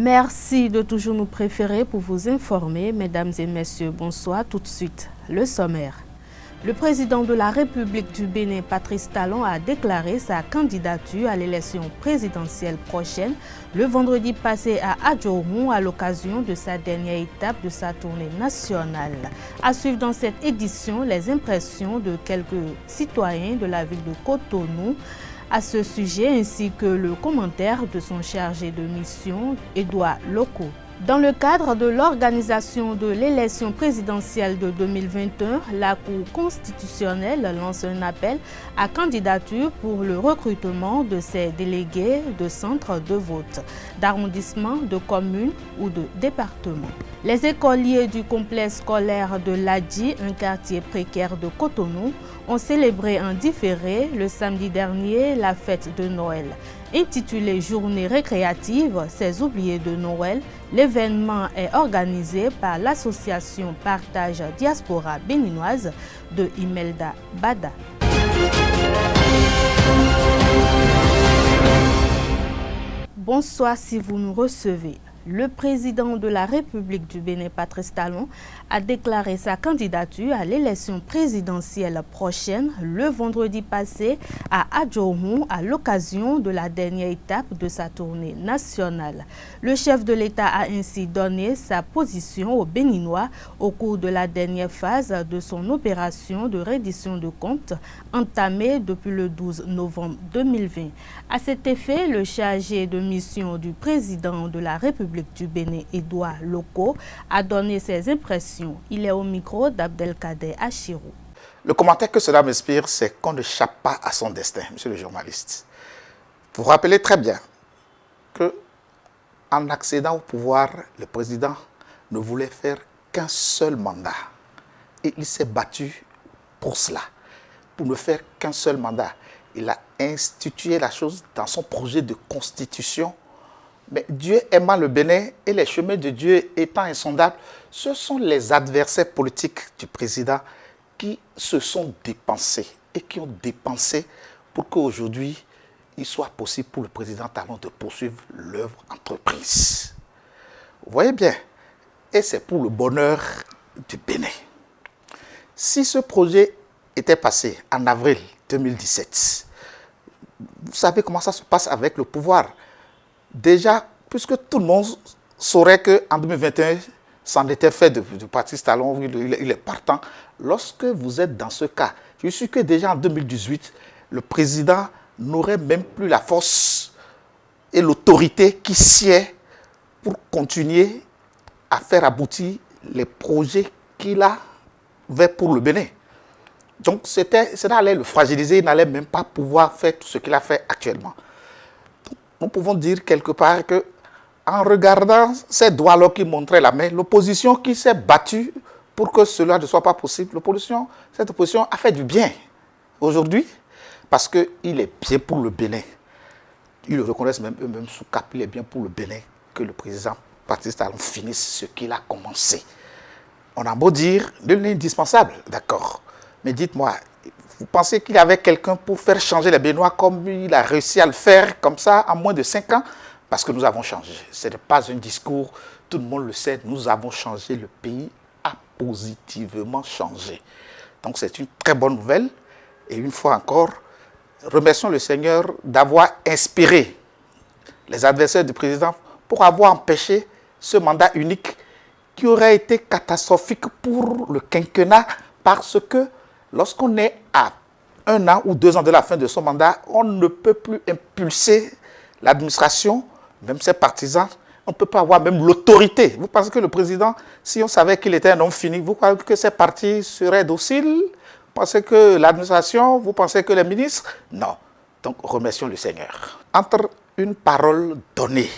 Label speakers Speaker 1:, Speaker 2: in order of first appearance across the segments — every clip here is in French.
Speaker 1: Merci de toujours nous préférer pour vous informer. Mesdames et messieurs, bonsoir. Tout de suite, le sommaire. Le président de la République du Bénin, Patrice Talon, a déclaré sa candidature à l'élection présidentielle prochaine le vendredi passé à Adjourou à l'occasion de sa dernière étape de sa tournée nationale. À suivre dans cette édition les impressions de quelques citoyens de la ville de Cotonou à ce sujet ainsi que le commentaire de son chargé de mission, Édouard Loko. Dans le cadre de l'organisation de l'élection présidentielle de 2021, la Cour constitutionnelle lance un appel à candidature pour le recrutement de ses délégués de centres de vote, d'arrondissement, de communes ou de départements. Les écoliers du complexe scolaire de Ladji, un quartier précaire de Cotonou, ont célébré en différé le samedi dernier la fête de Noël. Intitulé Journée récréative, ces oubliés de Noël, l'événement est organisé par l'association Partage Diaspora béninoise de Imelda Bada. Bonsoir si vous nous recevez. Le président de la République du Bénin, Patrice Talon, a déclaré sa candidature à l'élection présidentielle prochaine le vendredi passé à Adjourou à l'occasion de la dernière étape de sa tournée nationale. Le chef de l'État a ainsi donné sa position aux Béninois au cours de la dernière phase de son opération de reddition de comptes entamée depuis le 12 novembre 2020. À cet effet, le chargé de mission du président de la République du Bénin, Édouard Loko, a donné ses impressions. Il est au micro d'Abdelkader Achirou.
Speaker 2: Le commentaire que cela m'inspire, c'est qu'on ne chape pas à son destin, monsieur le journaliste. Vous vous rappelez très bien qu'en accédant au pouvoir, le président ne voulait faire qu'un seul mandat. Et il s'est battu pour cela, pour ne faire qu'un seul mandat. Il a institué la chose dans son projet de constitution. Mais Dieu aimant le Bénin et les chemins de Dieu étant insondables, ce sont les adversaires politiques du président qui se sont dépensés et qui ont dépensé pour qu'aujourd'hui, il soit possible pour le président Talon de poursuivre l'œuvre entreprise. Vous voyez bien, et c'est pour le bonheur du Bénin. Si ce projet était passé en avril 2017, vous savez comment ça se passe avec le pouvoir. Déjà, puisque tout le monde saurait qu'en 2021, c'en était fait de Patrice Talon, il est partant. Lorsque vous êtes dans ce cas, je suis sûr que déjà en 2018, le président n'aurait même plus la force et l'autorité qui sied pour continuer à faire aboutir les projets qu'il avait pour le Bénin. Donc, cela allait le fragiliser, il n'allait même pas pouvoir faire tout ce qu'il a fait actuellement. Nous pouvons dire quelque part que, en regardant ces doigts-là qui montraient la main, l'opposition qui s'est battue pour que cela ne soit pas possible, cette opposition a fait du bien aujourd'hui parce qu'il est bien pour le Bénin. Ils le reconnaissent même eux-mêmes sous cap, il est bien pour le Bénin que le président Patrice Talon finisse ce qu'il a commencé. On a beau dire de l'indispensable, d'accord. Mais dites-moi, vous pensez qu'il y avait quelqu'un pour faire changer les Béninois comme il a réussi à le faire comme ça en moins de 5 ans? Parce que nous avons changé. Ce n'est pas un discours, tout le monde le sait, nous avons changé, le pays a positivement changé. Donc c'est une très bonne nouvelle. Et une fois encore, remercions le Seigneur d'avoir inspiré les adversaires du président pour avoir empêché ce mandat unique qui aurait été catastrophique pour le quinquennat parce que lorsqu'on est à 1 an ou 2 ans de la fin de son mandat, on ne peut plus impulser l'administration, même ses partisans, on ne peut pas avoir même l'autorité. Vous pensez que le président, si on savait qu'il était un homme fini, vous croyez que ses partis seraient dociles? Vous pensez que l'administration, vous pensez que les ministres? Non. Donc remercions le Seigneur. Entre une parole donnée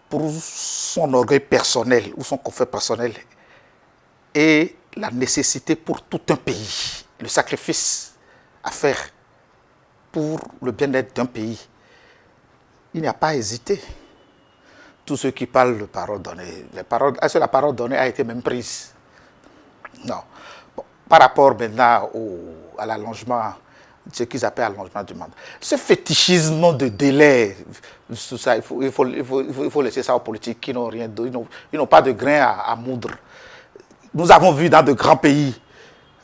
Speaker 2: pour son orgueil personnel ou son confort personnel et la nécessité pour tout un pays, le sacrifice à faire pour le bien-être d'un pays, il n'y a pas à hésiter. Tous ceux qui parlent de parole donnée, est-ce que la parole donnée a été même prise? Non. Bon, par rapport maintenant à l'allongement ce qu'ils appellent allongement du mandat. Ce fétichisme de délai, tout ça, il faut laisser ça aux politiques qui n'ont rien d'autre, ils n'ont pas de grain à moudre. Nous avons vu dans de grands pays,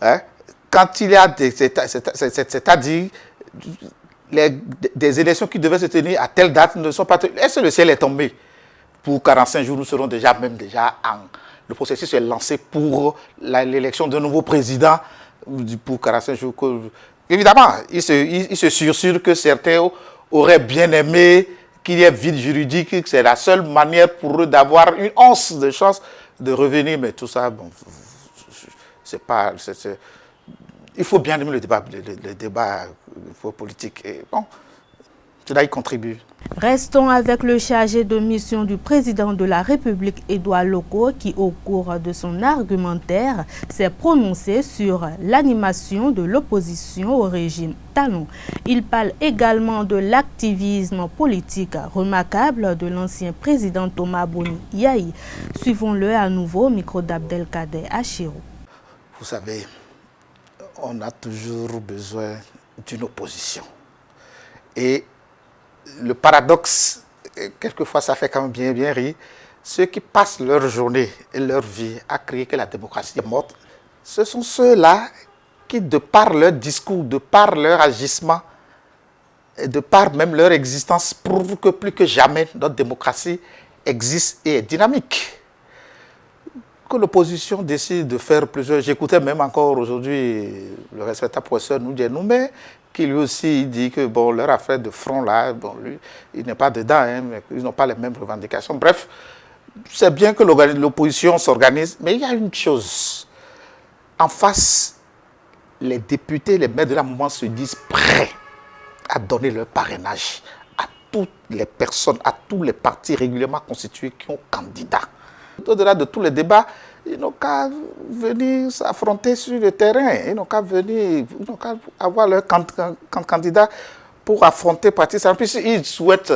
Speaker 2: hein, quand il y a c'est-à-dire des élections qui devaient se tenir à telle date ne sont pas tenues. Est-ce que le ciel est tombé? Pour 45 jours, nous serons déjà le processus est lancé pour l'élection d'un nouveau président pour 45 jours. Évidemment, il se sursure que certains auraient bien aimé qu'il y ait vide juridique, que c'est la seule manière pour eux d'avoir une once de chance de revenir. Mais tout ça, bon, c'est pas... il faut bien aimer le débat politique. Et bon, cela y contribue.
Speaker 1: Restons avec le chargé de mission du président de la République, Edouard Loko, qui, au cours de son argumentaire, s'est prononcé sur l'animation de l'opposition au régime Talon. Il parle également de l'activisme politique remarquable de l'ancien président Thomas Boni Yahi. Suivons-le à nouveau au micro d'Abdelkader Achirou.
Speaker 2: Vous savez, on a toujours besoin d'une opposition. Et le paradoxe, quelquefois ça fait quand même bien rire, ceux qui passent leur journée et leur vie à crier que la démocratie est morte, ce sont ceux-là qui, de par leur discours, de par leur agissement, et de par même leur existence, prouvent que plus que jamais notre démocratie existe et est dynamique. Que l'opposition décide de faire plusieurs... J'écoutais même encore aujourd'hui le respectable professeur Noudia Noumé, qui lui aussi dit que bon, leur affaire de front là, bon, lui, il n'est pas dedans, hein, mais ils n'ont pas les mêmes revendications. Bref, c'est bien que l'opposition s'organise, mais il y a une chose. En face, les députés, les maires de la mouvement se disent prêts à donner leur parrainage à toutes les personnes, à tous les partis régulièrement constitués qui ont candidat. Au-delà de tous les débats, ils n'ont qu'à venir s'affronter sur le terrain. Ils n'ont qu'à venir, ils n'ont qu'à avoir leur candidat pour affronter pratiquement. Puis ils souhaitent,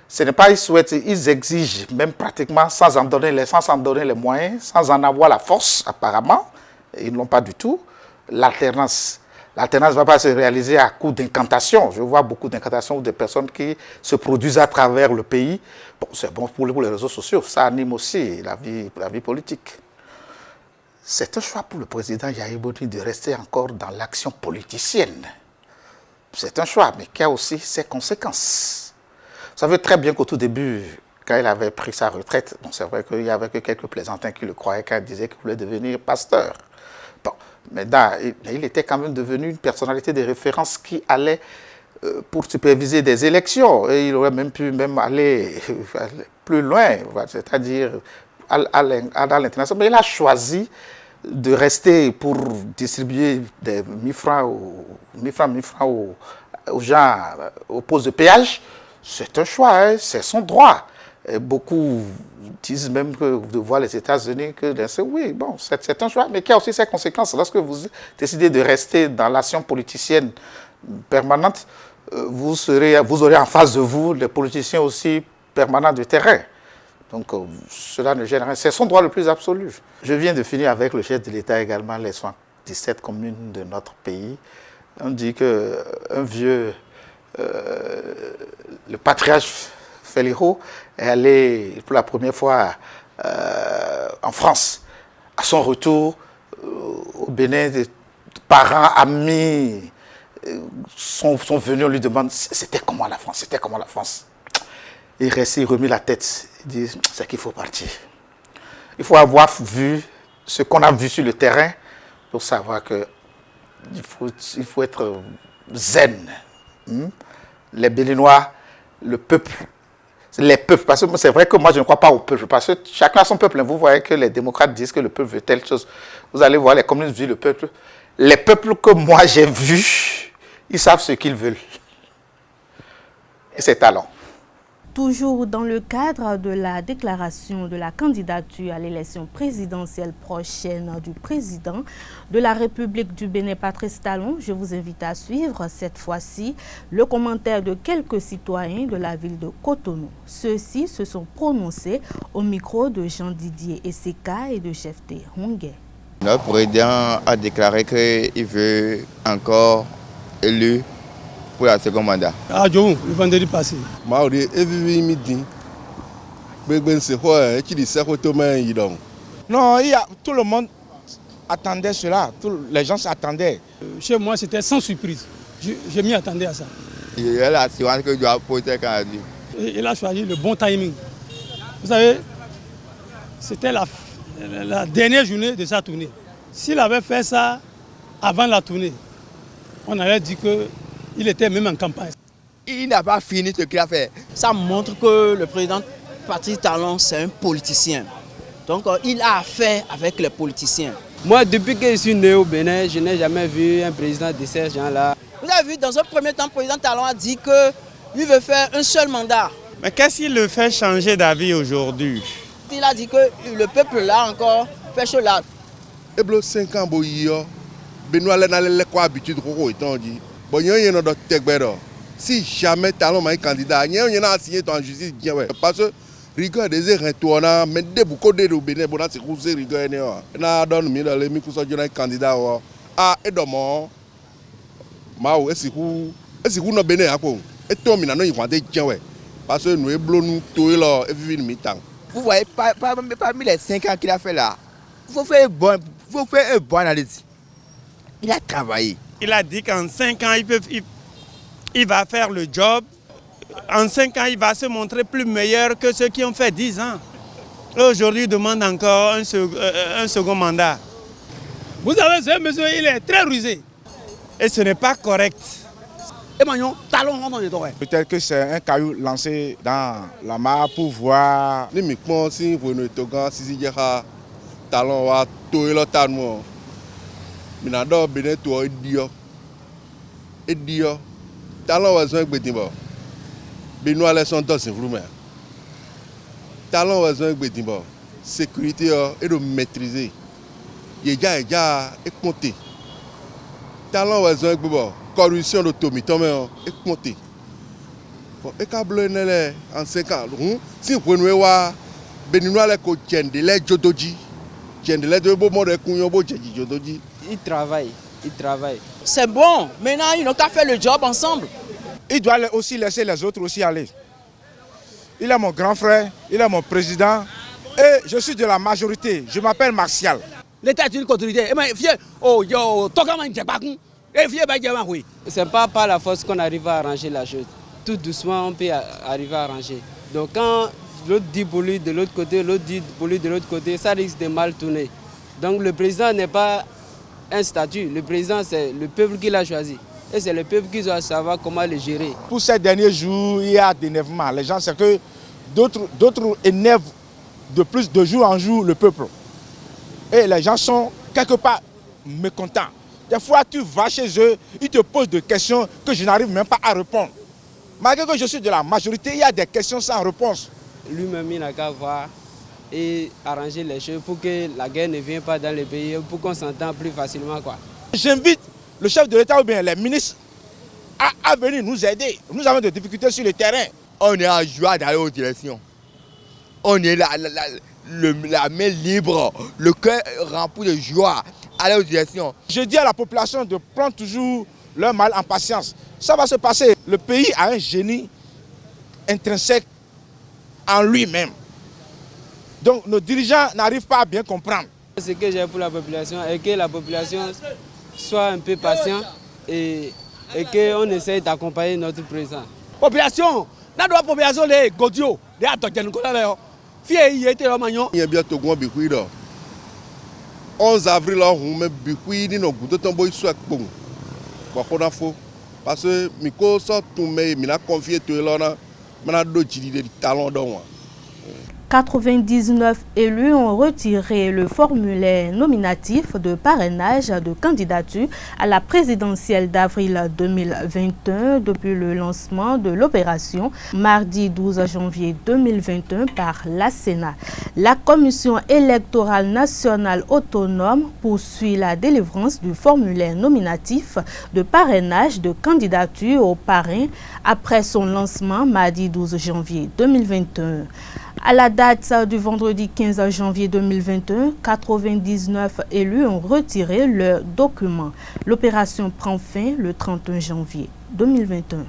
Speaker 2: ce n'est pas ils souhaitent, ils exigent même pratiquement sans en donner les moyens, sans en avoir la force apparemment. Ils ne l'ont pas du tout. L'alternance. L'alternance ne va pas se réaliser à coup d'incantation. Je vois beaucoup d'incantations de personnes qui se produisent à travers le pays. Bon, c'est bon pour les réseaux sociaux, ça anime aussi la vie politique. C'est un choix pour le président Yahi Boni de rester encore dans l'action politicienne. C'est un choix, mais qui a aussi ses conséquences. Vous savez très bien qu'au tout début, quand il avait pris sa retraite, bon, c'est vrai qu'il y avait que quelques plaisantins qui le croyaient quand il disait qu'il voulait devenir pasteur. Bon, maintenant, il était quand même devenu une personnalité de référence qui allait pour superviser des élections. Et il aurait même pu aller plus loin, c'est-à-dire à l'international. Mais il a choisi de rester pour distribuer des 1000 francs aux gens aux postes de péage. C'est un choix, hein, c'est son droit. Et beaucoup disent même que de voir les États-Unis, oui, bon, c'est un choix, mais qui a aussi ses conséquences. Lorsque vous décidez de rester dans l'action politicienne permanente, vous aurez en face de vous les politiciens aussi permanents du terrain. Donc cela ne gêne rien. C'est son droit le plus absolu. Je viens de finir avec le chef de l'État également, les 77 communes de notre pays. On dit qu'un vieux, le patriarche Féliro, est allé pour la première fois en France. À son retour au Bénin, des parents, amis sont venus, on lui demande c'était comment la France, c'était comment la France. Il reste, il remit la tête, il dit c'est qu'il faut partir. Il faut avoir vu ce qu'on a vu sur le terrain pour savoir que il faut être zen. Les Béninois, le peuple, les peuples, parce que c'est vrai que moi je ne crois pas au peuple, parce que chacun a son peuple. Vous voyez que les démocrates disent que le peuple veut telle chose. Vous allez voir les communistes disent le peuple. Les peuples que moi j'ai vus, ils savent ce qu'ils veulent. Et c'est talent.
Speaker 1: Toujours dans le cadre de la déclaration de la candidature à l'élection présidentielle prochaine du président de la République du Bénin, Patrice Talon, je vous invite à suivre cette fois-ci le commentaire de quelques citoyens de la ville de Cotonou. Ceux-ci se sont prononcés au micro de Jean-Didier Esseka et de Chefté Hongé.
Speaker 3: Notre président a déclaré qu'il veut encore élu pour le second mandat.
Speaker 4: Ah, le vendredi passé.
Speaker 5: Non, tout le monde attendait cela, les gens s'attendaient.
Speaker 4: Chez moi, c'était sans surprise. Je m'y attendais à ça.
Speaker 3: Il a l'assurance que je dois poser quand même.
Speaker 4: Il a choisi le bon timing. Vous savez, c'était la dernière journée de sa tournée. S'il avait fait ça avant la tournée, on allait dire qu'il était même en campagne.
Speaker 3: Il n'a pas fini ce qu'il a fait.
Speaker 6: Ça montre que le président Patrice Talon, c'est un politicien. Donc il a affaire avec les politiciens.
Speaker 7: Moi, depuis que je suis né au Bénin, je n'ai jamais vu un président de ces gens-là.
Speaker 6: Vous avez vu, dans un premier temps, le président Talon a dit qu'il veut faire un seul mandat.
Speaker 8: Mais qu'est-ce qui le fait changer d'avis aujourd'hui?
Speaker 6: Il a dit que le peuple là encore fait chaud là.
Speaker 9: Et 5 ans, Benoît n'a pas habitude si jamais Talon est candidat, il y a signé en justice. Parce que rigueur des retournants, mais dès beaucoup de Bénin, bon, c'est cousin rigueur. Na donne mi dans les micros de candidat. Ah, et demain, Mao, est-ce que nous Bénin à quoi? Et toi, il y a des gens, parce que nous sommes tous là, et vivons mi-temps.
Speaker 3: Vous voyez, parmi les 5 ans qu'il a fait là, il faut faire un bon analyse. Il a travaillé.
Speaker 8: Il a dit qu'en 5 ans, il va faire le job. En 5 ans, il va se montrer plus meilleur que ceux qui ont fait 10 ans. Aujourd'hui, il demande encore un second mandat.
Speaker 4: Vous savez, ce monsieur, il est très rusé.
Speaker 8: Et ce n'est pas correct.
Speaker 5: Peut-être que c'est un caillou lancé dans la mare pour voir.
Speaker 9: Si vous ne Talon va tout le temps. Minado Bénin tout et Dio. Talon va se faire Benoît les sont dans une roue. Talon va se faire sécurité et de maîtriser. Il y a compté. Talon va se faire corruption de Tommy et compté. Et quand en 5 ans, si vous voulez voir Benoît les coachs de les Jodoji,
Speaker 7: Il travaille.
Speaker 6: C'est bon, maintenant ils n'ont qu'à faire le job ensemble.
Speaker 5: Il doit aussi laisser les autres aussi aller. Il est mon grand frère, il est mon président et je suis de la majorité. Je m'appelle Martial.
Speaker 6: L'État est une autorité.
Speaker 7: C'est pas par la force qu'on arrive à arranger la chose. Tout doucement, on peut arriver à arranger. Donc quand l'autre dit pour lui de l'autre côté, l'autre dit pour lui de l'autre côté, ça risque de mal tourner. Donc le président n'est pas un statut. Le président, c'est le peuple qui l'a choisi. Et c'est le peuple qui doit savoir comment le gérer.
Speaker 5: Pour ces derniers jours, il y a des énervements. Les gens, c'est que d'autres énervent de plus de jour en jour le peuple. Et les gens sont quelque part mécontents. Des fois, tu vas chez eux, ils te posent des questions que je n'arrive même pas à répondre. Malgré que je suis de la majorité, il y a des questions sans réponse.
Speaker 7: Lui-même, il n'a qu'à voir et arranger les choses pour que la guerre ne vienne pas dans le pays, pour qu'on s'entende plus facilement, quoi.
Speaker 5: J'invite le chef de l'État ou bien les ministres à venir nous aider. Nous avons des difficultés sur le terrain.
Speaker 3: On est en joie d'aller aux élections. On est la main libre, le cœur rempli de joie, aller aux élections.
Speaker 5: Je dis à la population de prendre toujours leur mal en patience. Ça va se passer. Le pays a un génie intrinsèque en lui-même. Donc nos dirigeants n'arrivent pas à bien comprendre.
Speaker 7: Ce que j'ai pour la population est que la population soit un peu patiente et qu'on essaye d'accompagner notre président.
Speaker 6: Population, la population de Godio, de Atoken, il y
Speaker 9: a bientôt 11 avril, on met Bikui, nous avons soit bon. Parce que Miko sort tout mais il a confié tout là, on a d'autres talents dans moi.
Speaker 1: 99 élus ont retiré le formulaire nominatif de parrainage de candidature à la présidentielle d'avril 2021 depuis le lancement de l'opération mardi 12 janvier 2021 par la Sénat. La Commission électorale nationale autonome poursuit la délivrance du formulaire nominatif de parrainage de candidature au parrain après son lancement mardi 12 janvier 2021. À la date du vendredi 15 janvier 2021, 99 élus ont retiré leur document. L'opération prend fin le 31 janvier 2021.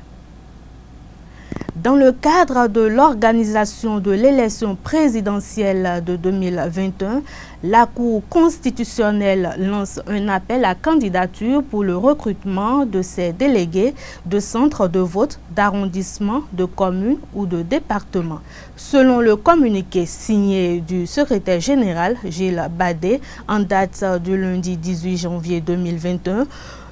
Speaker 1: Dans le cadre de l'organisation de l'élection présidentielle de 2021, la Cour constitutionnelle lance un appel à candidature pour le recrutement de ses délégués de centres de vote, d'arrondissement, de communes ou de départements. Selon le communiqué signé du secrétaire général Gilles Badé en date du lundi 18 janvier 2021,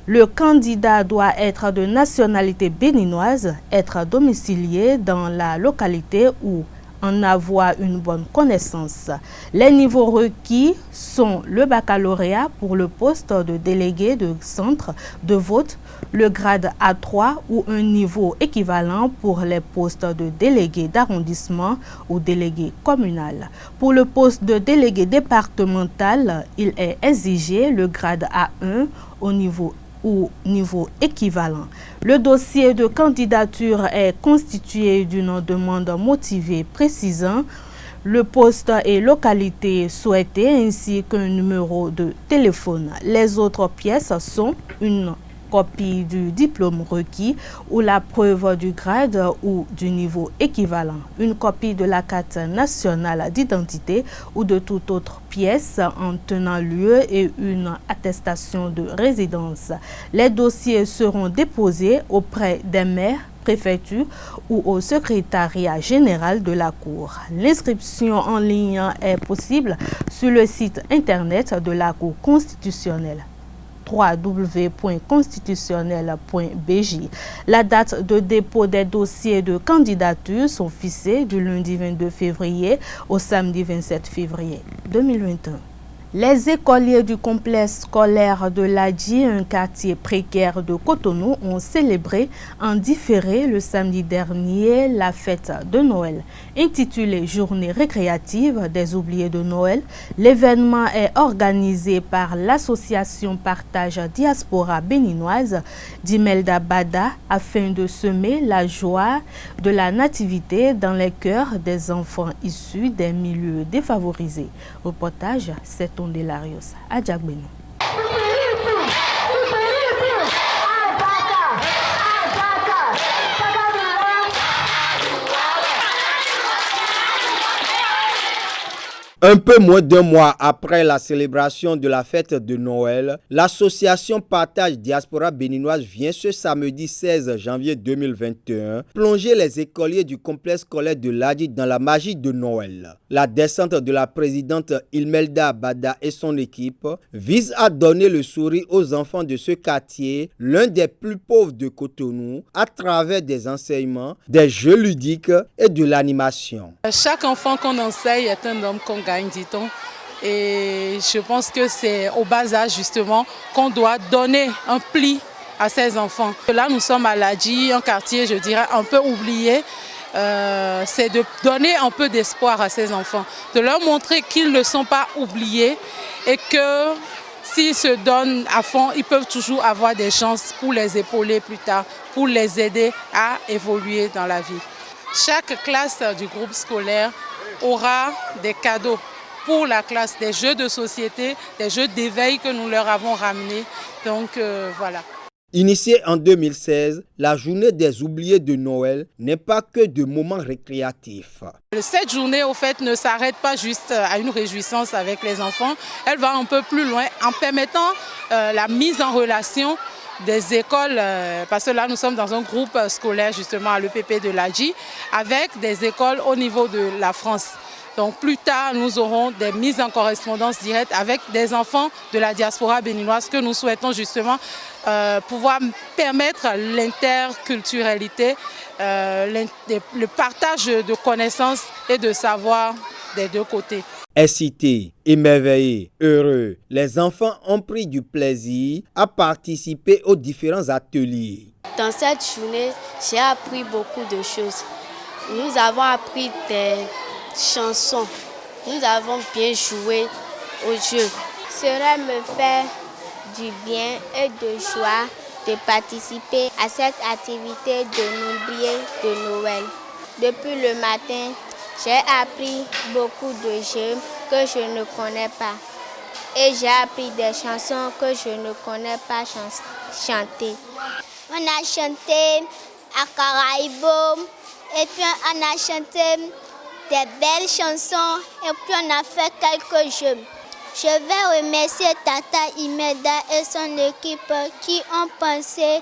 Speaker 1: le candidat doit être de nationalité béninoise, être domicilié dans la localité ou en avoir une bonne connaissance. Les niveaux requis sont le baccalauréat pour le poste de délégué de centre de vote, le grade A3 ou un niveau équivalent pour les postes de délégué d'arrondissement ou délégué communal. Pour le poste de délégué départemental, il est exigé le grade A1 au niveau équivalent. Le dossier de candidature est constitué d'une demande motivée précisant le poste et localité souhaitée ainsi qu'un numéro de téléphone. Les autres pièces sont une copie du diplôme requis ou la preuve du grade ou du niveau équivalent, une copie de la carte nationale d'identité ou de toute autre pièce en tenant lieu et une attestation de résidence. Les dossiers seront déposés auprès des maires, préfecture ou au secrétariat général de la Cour. L'inscription en ligne est possible sur le site internet de la Cour constitutionnelle www.constitutionnel.bj. La date de dépôt des dossiers de candidature sont fixées du lundi 22 février au samedi 27 février 2021. Les écoliers du complexe scolaire de Ladji, un quartier précaire de Cotonou, ont célébré en différé le samedi dernier la fête de Noël. Intitulée Journée récréative des oubliés de Noël, l'événement est organisé par l'association Partage Diaspora béninoise d'Imelda Bada afin de semer la joie de la nativité dans les cœurs des enfants issus des milieux défavorisés. Reportage, c'est de Larios à Djagbeno.
Speaker 10: Un peu moins d'un mois après la célébration de la fête de Noël, l'association Partage Diaspora béninoise vient ce samedi 16 janvier 2021 plonger les écoliers du complexe scolaire de Ladji dans la magie de Noël. La descente de la présidente Imelda Bada et son équipe vise à donner le sourire aux enfants de ce quartier, l'un des plus pauvres de Cotonou, à travers des enseignements, des jeux ludiques et de l'animation.
Speaker 11: Chaque enfant qu'on enseigne est un homme qu'on gagne, dit-on. Et je pense que c'est au bas âge justement qu'on doit donner un pli à ces enfants. Là, nous sommes à Ladji, un quartier, je dirais, un peu oublié. C'est de donner un peu d'espoir à ces enfants, de leur montrer qu'ils ne sont pas oubliés et que s'ils se donnent à fond, ils peuvent toujours avoir des chances pour les épauler plus tard, pour les aider à évoluer dans la vie. Chaque classe du groupe scolaire aura des cadeaux pour la classe, des jeux de société, des jeux d'éveil que nous leur avons ramenés. Donc voilà.
Speaker 10: Initiée en 2016, la journée des oubliés de Noël n'est pas que de moments récréatifs.
Speaker 11: Cette journée, au fait, ne s'arrête pas juste à une réjouissance avec les enfants. Elle va un peu plus loin en permettant la mise en relation des écoles, parce que là nous sommes dans un groupe scolaire justement à l'EPP de Ladji, avec des écoles au niveau de la France. Donc plus tard, nous aurons des mises en correspondance directe avec des enfants de la diaspora béninoise que nous souhaitons justement pouvoir permettre l'interculturalité, le partage de connaissances et de savoir des deux côtés.
Speaker 10: Excités, émerveillés, heureux, les enfants ont pris du plaisir à participer aux différents ateliers.
Speaker 12: Dans cette journée, j'ai appris beaucoup de choses. Nous avons appris des chansons. Nous avons bien joué au jeu.
Speaker 13: Cela me fait du bien et de joie de participer à cette activité de l'oublié de Noël. Depuis le matin, j'ai appris beaucoup de jeux que je ne connais pas. Et j'ai appris des chansons que je ne connais pas chanter. On a chanté à Caraïbom et puis on a chanté des belles chansons et puis on a fait quelques jeux. Je vais remercier Tata Imelda et son équipe qui ont pensé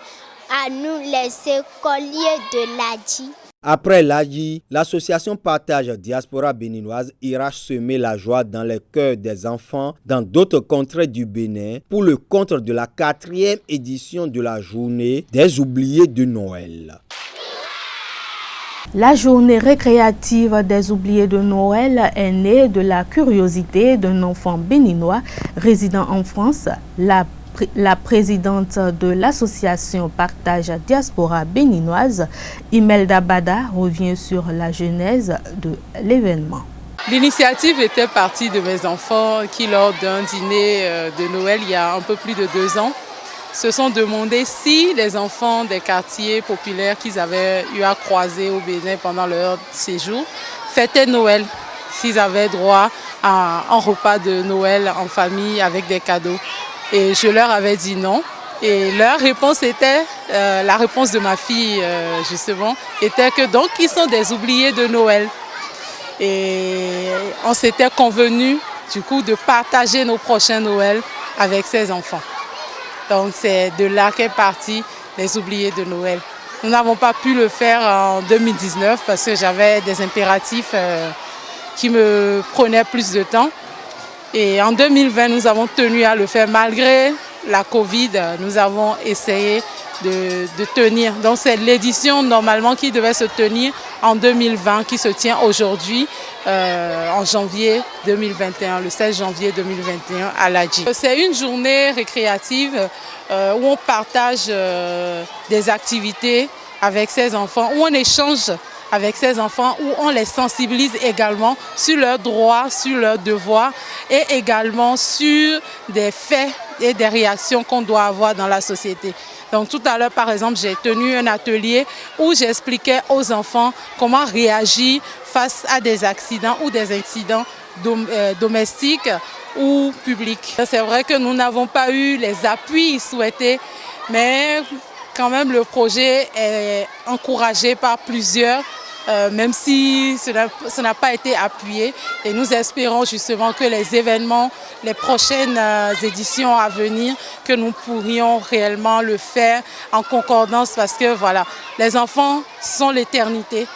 Speaker 13: à nous, les écoliers de l'ADI.
Speaker 10: Après l'ADI, l'association Partage Diaspora béninoise ira semer la joie dans les cœurs des enfants dans d'autres contrées du Bénin pour le compte de la 4e édition de la journée des oubliés de Noël.
Speaker 1: La journée récréative des oubliés de Noël est née de la curiosité d'un enfant béninois résidant en France. La présidente de l'association Partage Diaspora béninoise, Imelda Bada, revient sur la genèse de l'événement.
Speaker 11: L'initiative était partie de mes enfants qui, lors d'un dîner de Noël il y a un peu plus de 2 ans, se sont demandé si les enfants des quartiers populaires qu'ils avaient eu à croiser au Bénin pendant leur séjour fêtaient Noël, s'ils avaient droit à un repas de Noël en famille avec des cadeaux. Et je leur avais dit non. Et leur réponse était, la réponse de ma fille justement, était que donc ils sont des oubliés de Noël. Et on s'était convenu du coup de partager nos prochains Noëls avec ces enfants. Donc c'est de là qu'est parti les oubliés de Noël. Nous n'avons pas pu le faire en 2019 parce que j'avais des impératifs qui me prenaient plus de temps. Et en 2020, nous avons tenu à le faire malgré la Covid. Nous avons essayé de tenir. Donc c'est l'édition normalement qui devait se tenir en 2020 qui se tient aujourd'hui en janvier 2021, le 16 janvier 2021 à l'ADI. C'est une journée récréative où on partage des activités avec ses enfants, où on échange avec ces enfants, où on les sensibilise également sur leurs droits, sur leurs devoirs et également sur des faits et des réactions qu'on doit avoir dans la société. Donc tout à l'heure, par exemple, j'ai tenu un atelier où j'expliquais aux enfants comment réagir face à des accidents ou des incidents domestiques ou publics. C'est vrai que nous n'avons pas eu les appuis souhaités, mais quand même le projet est encouragé par plusieurs, même si ça n'a pas été appuyé. Et nous espérons justement que les événements, les prochaines éditions à venir, que nous pourrions réellement le faire en concordance parce que voilà, les enfants sont l'éternité,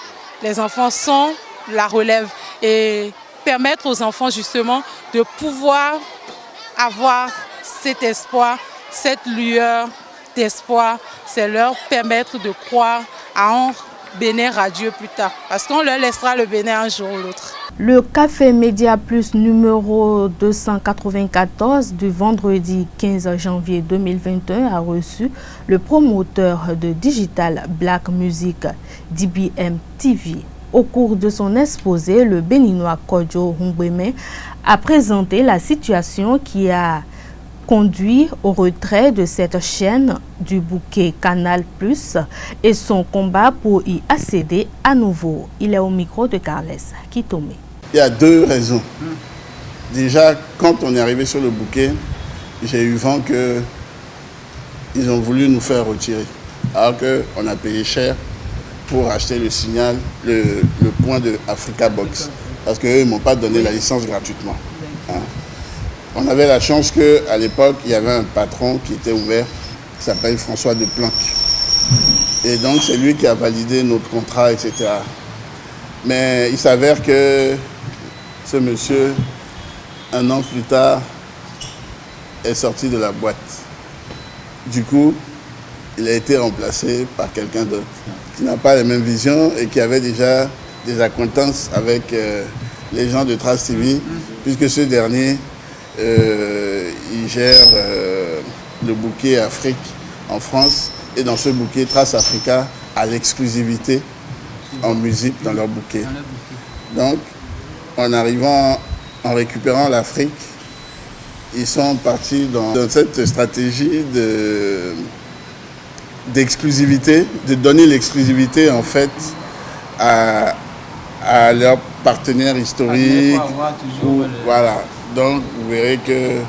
Speaker 11: les enfants sont la relève et permettre aux enfants justement de pouvoir avoir cet espoir, cette lueur d'espoir, c'est leur permettre de croire à un Bénin radieux plus tard, parce qu'on leur laissera le Bénin un jour ou l'autre.
Speaker 1: Le Café Média Plus numéro 294 du vendredi 15 janvier 2021 a reçu le promoteur de Digital Black Music, DBM TV. Au cours de son exposé, le Béninois Kodjo Humbweme a présenté la situation qui a conduit au retrait de cette chaîne du bouquet Canal Plus et son combat pour y accéder à nouveau. Il est au micro de Carles Kitome.
Speaker 14: Il y a 2 raisons. Déjà, quand on est arrivé sur le bouquet, j'ai eu vent qu'ils ont voulu nous faire retirer. Alors qu'on a payé cher pour acheter le signal, le point de Africa Box. Parce qu'eux ne m'ont pas donné la licence gratuitement. Hein. On avait la chance qu'à l'époque, il y avait un patron qui était ouvert, qui s'appelle François de Planck. Et donc, c'est lui qui a validé notre contrat, etc. Mais il s'avère que ce monsieur, un an plus tard, est sorti de la boîte. Du coup, il a été remplacé par quelqu'un d'autre qui n'a pas les mêmes visions et qui avait déjà des acquaintances avec les gens de Trace TV, puisque ce dernier, il gère le bouquet Afrique en France et dans ce bouquet Trace Africa a l'exclusivité en musique dans leur bouquet. Donc en arrivant, en récupérant l'Afrique, ils sont partis dans cette stratégie d'exclusivité, de donner l'exclusivité en fait à leurs partenaires historiques. Voilà. Donc vous verrez que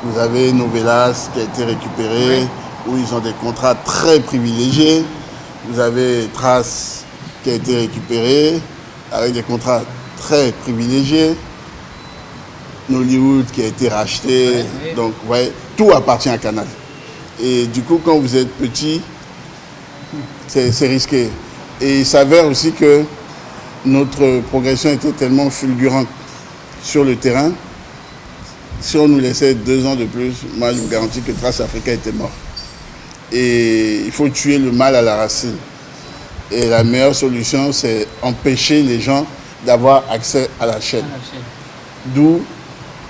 Speaker 14: vous avez Novelas qui a été récupéré, où ils ont des contrats très privilégiés. Vous avez Trace qui a été récupéré avec des contrats très privilégiés. Nollywood qui a été racheté. Donc, ouais, tout appartient à Canal. Et du coup, quand vous êtes petit, c'est risqué. Et il s'avère aussi que notre progression était tellement fulgurante sur le terrain. Si on nous laissait 2 ans de plus, moi je vous garantis que Trace Africa était mort. Et il faut tuer le mal à la racine. Et la meilleure solution, c'est empêcher les gens d'avoir accès à la chaîne. D'où,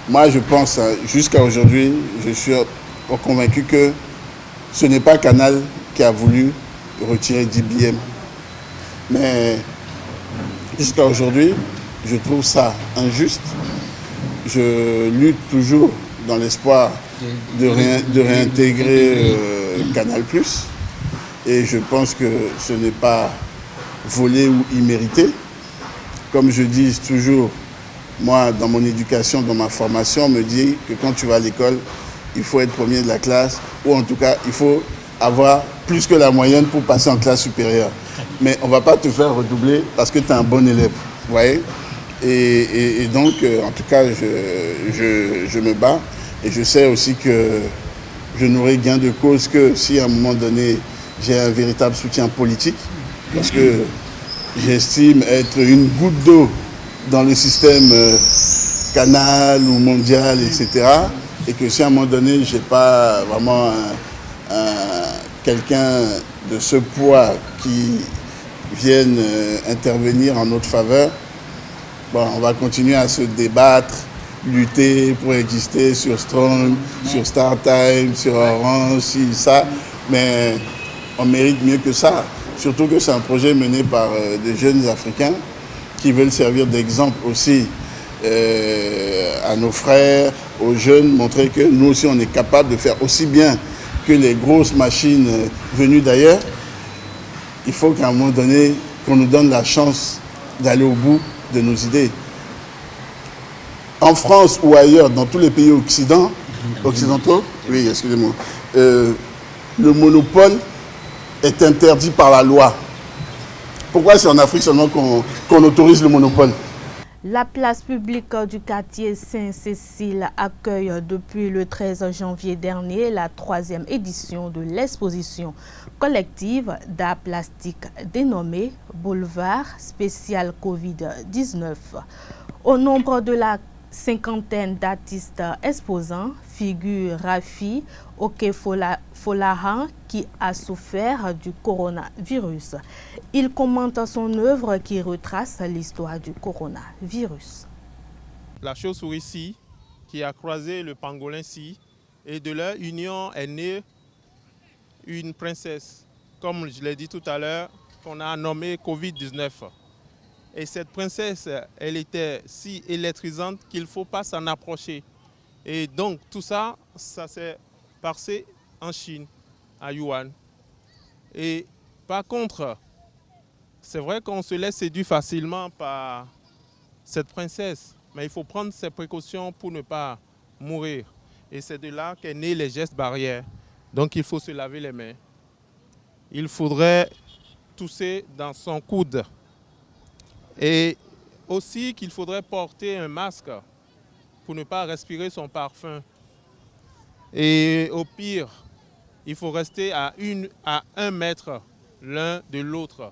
Speaker 14: moi je pense, jusqu'à aujourd'hui, je suis convaincu que ce n'est pas Canal qui a voulu retirer 10 billets. Mais jusqu'à aujourd'hui, je trouve ça injuste. Je lutte toujours dans l'espoir de réintégrer Canal+. Et je pense que ce n'est pas volé ou immérité. Comme je dis toujours, moi, dans mon éducation, dans ma formation, on me dit que quand tu vas à l'école, il faut être premier de la classe, ou en tout cas, il faut avoir plus que la moyenne pour passer en classe supérieure. Mais on ne va pas te faire redoubler parce que tu es un bon élève. Vous voyez ? Et donc, en tout cas, je me bats. Et je sais aussi que je n'aurai gain de cause que si à un moment donné, j'ai un véritable soutien politique. Parce que j'estime être une goutte d'eau dans le système Canal ou mondial, etc. Et que si à un moment donné, je n'ai pas vraiment quelqu'un de ce poids qui vienne intervenir en notre faveur, bon, on va continuer à se débattre, lutter pour exister sur Strong, sur StarTime, sur Orange, ci, ça. Mais on mérite mieux que ça. Surtout que c'est un projet mené par des jeunes Africains qui veulent servir d'exemple aussi à nos frères, aux jeunes, montrer que nous aussi on est capable de faire aussi bien que les grosses machines venues d'ailleurs. Il faut qu'à un moment donné, qu'on nous donne la chance d'aller au bout de nos idées. En France ou ailleurs, dans tous les pays occidentaux, oui, excusez-moi, le monopole est interdit par la loi. Pourquoi c'est en Afrique seulement qu'on autorise le monopole ?
Speaker 1: La place publique du quartier Saint-Cécile accueille depuis le 13 janvier dernier la 3e édition de l'exposition collective d'art plastique dénommée Boulevard spécial Covid-19. Au nombre de la 50aine d'artistes exposants figure Rafi Okefolahan qui a souffert du coronavirus. Il commente son œuvre qui retrace l'histoire du coronavirus.
Speaker 15: La chauve-souris qui a croisé le pangolin et de leur union est née une princesse, comme je l'ai dit tout à l'heure, qu'on a nommée Covid-19. Et cette princesse, elle était si électrisante qu'il ne faut pas s'en approcher. Et donc tout ça, ça s'est passé en Chine, à Yuan. Et par contre, c'est vrai qu'on se laisse séduire facilement par cette princesse, mais il faut prendre ses précautions pour ne pas mourir. Et c'est de là qu'est né les gestes barrières. Donc il faut se laver les mains. Il faudrait tousser dans son coude. Et aussi qu'il faudrait porter un masque pour ne pas respirer son parfum. Et au pire, il faut rester à 1 mètre l'un de l'autre.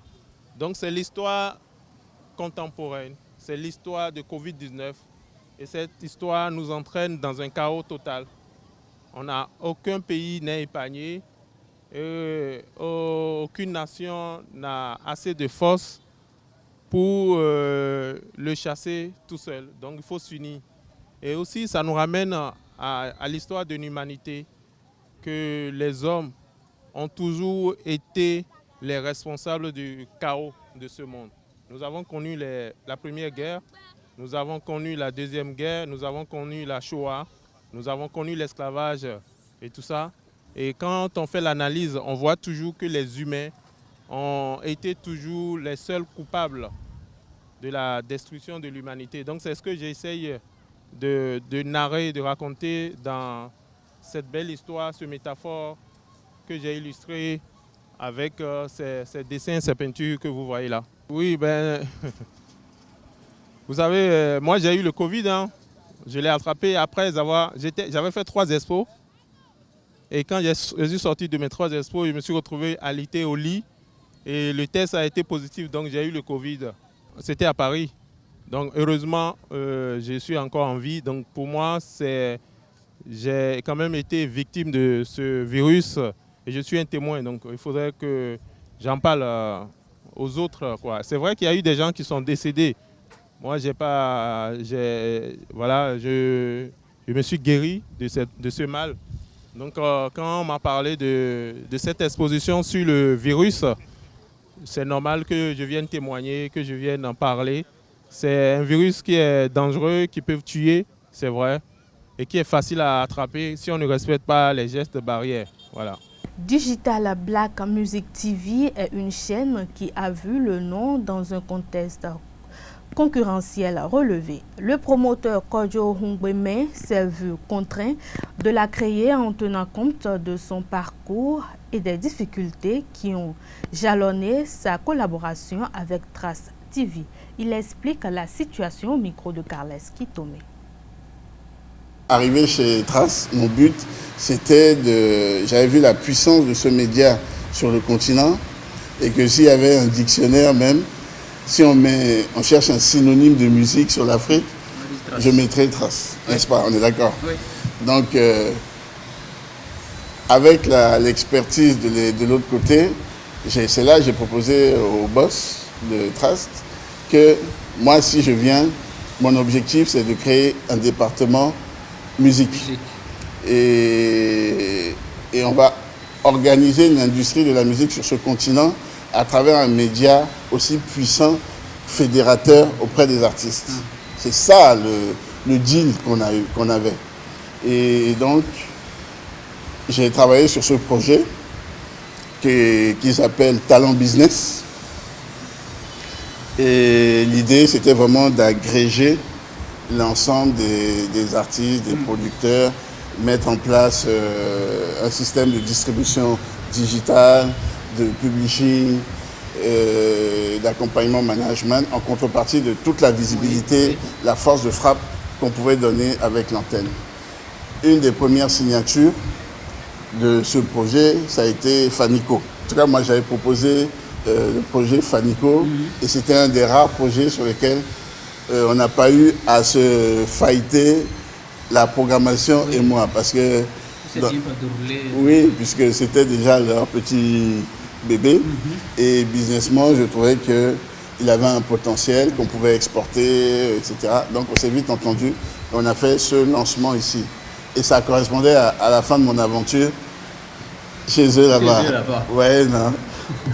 Speaker 15: Donc c'est l'histoire contemporaine, c'est l'histoire de Covid-19. Et cette histoire nous entraîne dans un chaos total. Aucun pays n'est épargné, aucune nation n'a assez de force pour le chasser tout seul. Donc il faut s'unir. Et aussi ça nous ramène à l'histoire de l'humanité, que les hommes ont toujours été les responsables du chaos de ce monde. Nous avons connu la Première Guerre, nous avons connu la Deuxième Guerre, nous avons connu la Shoah, nous avons connu l'esclavage et tout ça. Et quand on fait l'analyse, on voit toujours que les humains ont été toujours les seuls coupables de la destruction de l'humanité. Donc c'est ce que j'essaye de narrer, de raconter dans cette belle histoire, cette métaphore que j'ai illustré avec ces dessins, ces peintures que vous voyez là. Oui, ben, vous savez, moi j'ai eu le Covid, hein. Je l'ai attrapé après j'avais fait 3 expos. Et quand je suis sorti de mes 3 expos, je me suis retrouvé alité au lit. Et le test a été positif, donc j'ai eu le Covid. C'était à Paris. Donc heureusement, je suis encore en vie. Donc pour moi, j'ai quand même été victime de ce virus et je suis un témoin. Donc il faudrait que j'en parle aux autres, quoi. C'est vrai qu'il y a eu des gens qui sont décédés. Moi, je me suis guéri de ce mal. Donc quand on m'a parlé de cette exposition sur le virus, c'est normal que je vienne témoigner, que je vienne en parler. C'est un virus qui est dangereux, qui peut tuer, c'est vrai, et qui est facile à attraper si on ne respecte pas les gestes barrières. Voilà.
Speaker 1: Digital Black Music TV est une chaîne qui a vu le nom dans un contexte concurrentiel relevé. Le promoteur Kojo Hungbeme s'est vu contraint de la créer en tenant compte de son parcours et des difficultés qui ont jalonné sa collaboration avec Trace TV. Il explique la situation au micro de Carles Kitome.
Speaker 14: Arrivé chez Trace, mon but c'était j'avais vu la puissance de ce média sur le continent et que s'il y avait un dictionnaire même, si on cherche un synonyme de musique sur l'Afrique, je mettrais Trace, n'est-ce pas? On est d'accord? Oui. Donc, avec l'expertise de l'autre côté, c'est là que j'ai proposé au boss de Trace que moi, si je viens, mon objectif, c'est de créer un département musique. Et on va organiser une industrie de la musique sur ce continent à travers un média aussi puissant, fédérateur auprès des artistes. C'est ça le deal qu'on avait. Et donc, j'ai travaillé sur ce projet qui s'appelle Talent Business. Et l'idée, c'était vraiment d'agréger l'ensemble des artistes, des producteurs, mettre en place un système de distribution digitale, de publishing, d'accompagnement management, en contrepartie de toute la visibilité, la force de frappe qu'on pouvait donner avec l'antenne. Une des premières signatures de ce projet, ça a été Fanico. En tout cas, moi, j'avais proposé le projet Fanico, et c'était un des rares projets sur lesquels on n'a pas eu à se fighter la programmation et moi, parce que... Oui, puisque c'était déjà leur petit bébé, et businessment, je trouvais qu'il avait un potentiel, qu'on pouvait exporter, etc. Donc on s'est vite entendu, et on a fait ce lancement ici. Et ça correspondait à la fin de mon aventure chez eux là-bas. Ouais, non.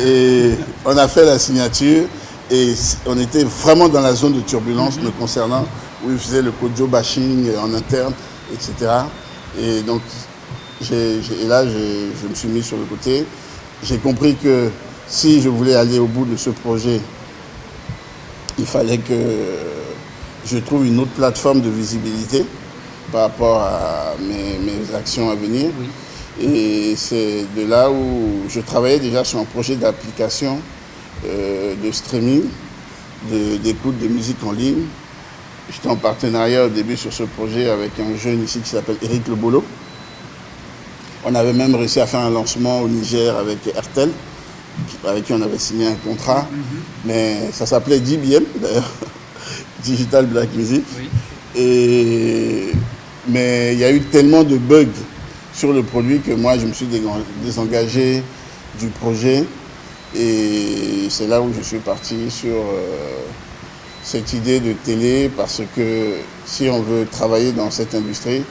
Speaker 14: Et on a fait la signature, et on était vraiment dans la zone de turbulence me concernant, où ils faisaient le Kojo bashing en interne, etc. Et donc, là, je me suis mis sur le côté. J'ai compris que si je voulais aller au bout de ce projet, il fallait que je trouve une autre plateforme de visibilité par rapport à mes actions à venir. Oui. Et c'est de là où je travaillais déjà sur un projet d'application de streaming, d'écoute de musique en ligne. J'étais en partenariat au début sur ce projet avec un jeune ici qui s'appelle Eric Lebolo. On avait même réussi à faire un lancement au Niger avec RTL, avec qui on avait signé un contrat. Mais ça s'appelait DBM, d'ailleurs, Digital Black Music. Oui. Mais il y a eu tellement de bugs sur le produit que moi, je me suis désengagé du projet. Et c'est là où je suis parti sur cette idée de télé, parce que si on veut travailler dans cette industrie,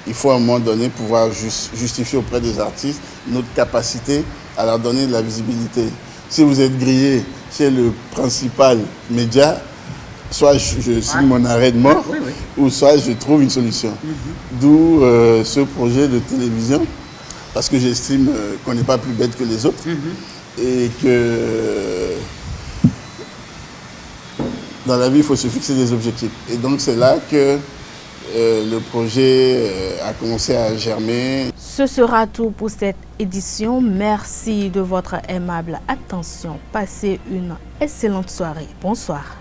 Speaker 14: il faut à un moment donné pouvoir justifier auprès des artistes notre capacité à leur donner de la visibilité. Si vous êtes grillé chez le principal média, soit je signe mon arrêt de mort, ou soit je trouve une solution. D'où ce projet de télévision, parce que j'estime qu'on n'est pas plus bête que les autres, et que dans la vie, il faut se fixer des objectifs. Et donc c'est là que Le projet a commencé à germer.
Speaker 1: Ce sera tout pour cette édition. Merci de votre aimable attention. Passez une excellente soirée. Bonsoir.